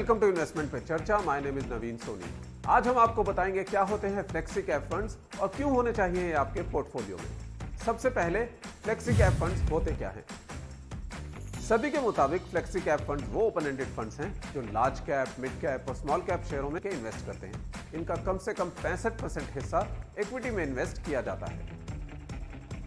Welcome to investment पे चर्चा। My name is Naveen Soni. आज हम आपको बताएंगे क्या होते हैं फ्लेक्सी कैप फंड्स और क्यों होने चाहिए आपके पोर्टफोलियो में। सबसे पहले फ्लेक्सी कैप फंड्स होते क्या हैं? सभी के मुताबिक फ्लेक्सी कैप फंड्स वो ओपन एंडेड फंड्स हैं जो लार्ज कैप, मिड कैप और स्मॉल कैप शेयरों में इन्वेस्ट करते हैं। इनका कम से कम 65% हिस्सा इक्विटी में इन्वेस्ट किया जाता है।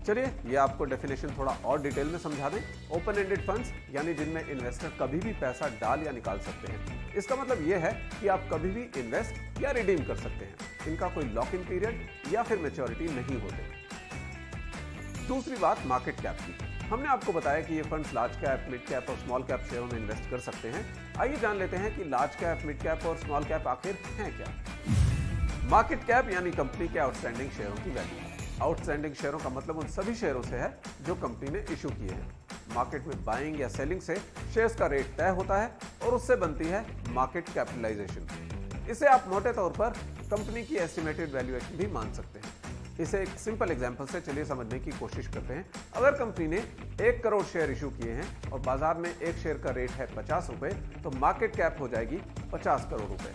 चलिए ये आपको डेफिनेशन थोड़ा और डिटेल में समझा दें। ओपन एंडेड फंड्स यानी जिनमें इन्वेस्टर कभी भी पैसा डाल या निकाल सकते हैं। इसका मतलब ये है कि आप कभी भी इन्वेस्ट या रिडीम कर सकते हैं। इनका कोई लॉक इन पीरियड या फिर मैच्योरिटी नहीं होते। दूसरी बात मार्केट कैप की। हमने आपको बताया कि ये funds large cap, mid cap और स्मॉल कैप शेयरों में इन्वेस्ट कर सकते हैं। आइए जान लेते हैं कि लार्ज कैप, मिड कैप और स्मॉल कैप आखिर हैं क्या। मार्केट कैप यानी कंपनी के आउटस्टैंडिंग शेयरों की वैल्यू। आउटस्टैंडिंग शेयरों का मतलब उन सभी शेयरों से है जो कंपनी ने इशू किए हैं। मार्केट में बाइंग या सेलिंग से शेयर्स का रेट तय होता है और उससे बनती है मार्केट कैपिटलाइजेशन। इसे आप मोटे तौर पर कंपनी की एस्टिमेटेड वैल्यूएशन भी मान सकते हैं। इसे एक सिंपल एग्जांपल से चलिए समझने की कोशिश करते हैं। अगर कंपनी ने 1 करोड़ शेयर इशू किए हैं और बाजार में एक शेयर का रेट है 50 रुपए, तो मार्केट कैप हो जाएगी 50 करोड़ रुपए।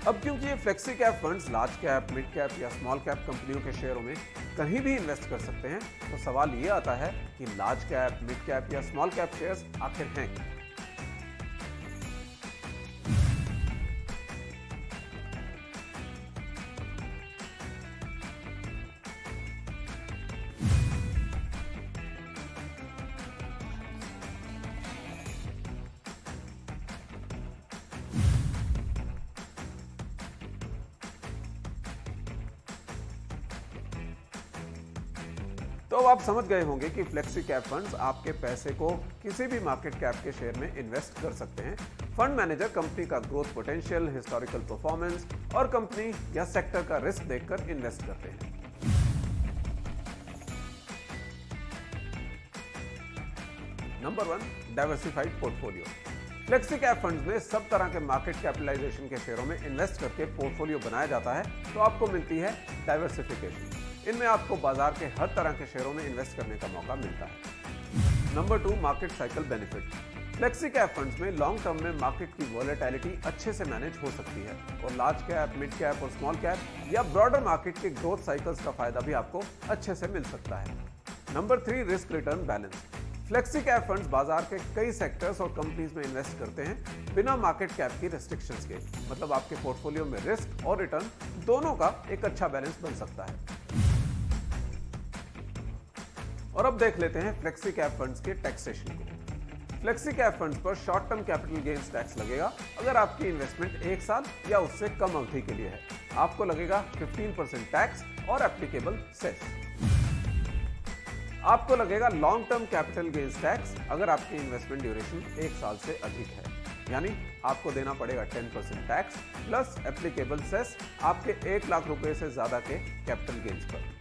अब क्योंकि ये flexi cap funds large cap, mid cap या स्मॉल कैप कंपनियों के शेयरों में कहीं भी इन्वेस्ट कर सकते हैं, तो सवाल ये आता है कि लार्ज कैप, मिड कैप या स्मॉल कैप शेयर्स आखिर हैं क्या? तो अब आप समझ गए होंगे कि फ्लेक्सी कैप फंड्स आपके पैसे को किसी भी मार्केट कैप के शेयर में इन्वेस्ट कर सकते हैं। फंड मैनेजर कंपनी का ग्रोथ पोटेंशियल, हिस्टोरिकल परफॉर्मेंस और कंपनी या सेक्टर का रिस्क देखकर इन्वेस्ट करते हैं। Number 1, diversified portfolio. Flexi cap funds में सब तरह के मार्केट कैपिटलाइजेशन के शेयरों में इन्वेस्ट करके पोर्टफोलियो बनाया जाता है, तो आपको मिलती है डाइवर्सिफिकेशन। इनमें आपको बाजार के हर तरह के शेयरों में इन्वेस्ट करने का मौका मिलता है। Number 2, market cycle benefit. Flexi cap funds में लॉन्ग टर्म में मार्केट की वॉलेटिलिटी अच्छे से मैनेज हो सकती है और लार्ज कैप, मिड कैप और स्मॉल कैप या ब्रॉडर मार्केट के ग्रोथ साइकिल्स का फायदा भी आपको अच्छे से मिल सकता है। Number 3, risk return balance. Flexi cap funds बाजार के कई सेक्टर्स और कंपनीज में इन्वेस्ट करते हैं बिना मार्केट कैप की रेस्ट्रिक्शंस के। मतलब आपके पोर्टफोलियो में रिस्क और रिटर्न दोनों का एक अच्छा बैलेंस बन सकता है। और अब देख लेते हैं फ्लेक्सी कैप फंड्स के टैक्सेशन को। फ्लेक्सी कैप फंड्स पर short term capital gains tax लगेगा अगर आपकी इन्वेस्टमेंट 1 साल या उससे कम अवधि के लिए है। आपको लगेगा 15% टैक्स और एप्लीकेबल सेस। आपको लगेगा long term capital gains tax अगर आपकी इन्वेस्टमेंट ड्यूरेशन 1 साल से अधिक है, यानी आपको देना पड़ेगा 10% टैक्स प्लस एप्लीकेबल सेस आपके 1 लाख रुपए से ज्यादा के कैपिटल गेन्स पर।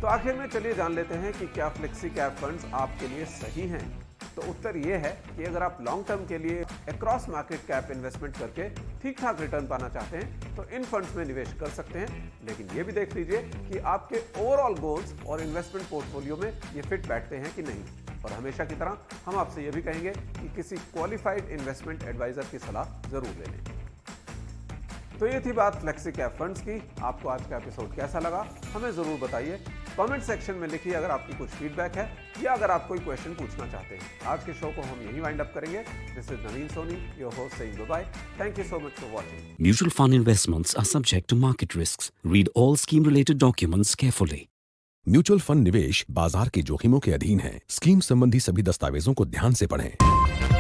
तो आखिर में चलिए जान लेते हैं कि क्या फ्लेक्सी कैप फंड्स आपके लिए सही हैं। तो उत्तर ये है कि अगर आप लॉन्ग टर्म के लिए अक्रॉस मार्केट कैप इन्वेस्टमेंट करके ठीक ठाक रिटर्न पाना चाहते हैं तो इन फंड्स में निवेश कर सकते हैं, लेकिन ये भी देख लीजिए कि आपके ओवरऑल गोल्स और इन्वेस्टमेंट पोर्टफोलियो में ये फिट बैठते हैं कि नहीं। और हमेशा की तरह हम आपसे ये भी कहेंगे कि किसी क्वालिफाइड इन्वेस्टमेंट एडवाइजर की सलाह जरूर ले लें। तो ये थी बात फ्लेक्सी कैप फंड्स की। आपको आज का एपिसोड कैसा लगा हमें जरूर बताइए। कमेंट सेक्शन में लिखिए अगर आपकी कुछ फीडबैक है या अगर आप कोई क्वेश्चन पूछना चाहते हैं। आज के शो को हम यहीं वाइंड अप करेंगे। This is Naveen Soni, your host, saying bye bye. Thank you so much for watching. Mutual fund investments are subject to market risks. Read all scheme-related documents carefully. Mutual fund निवेश बाजार के जोखिमों के अधीन है। स्कीम संबंधी सभी दस्तावेजों को ध्यान से पढ़ें।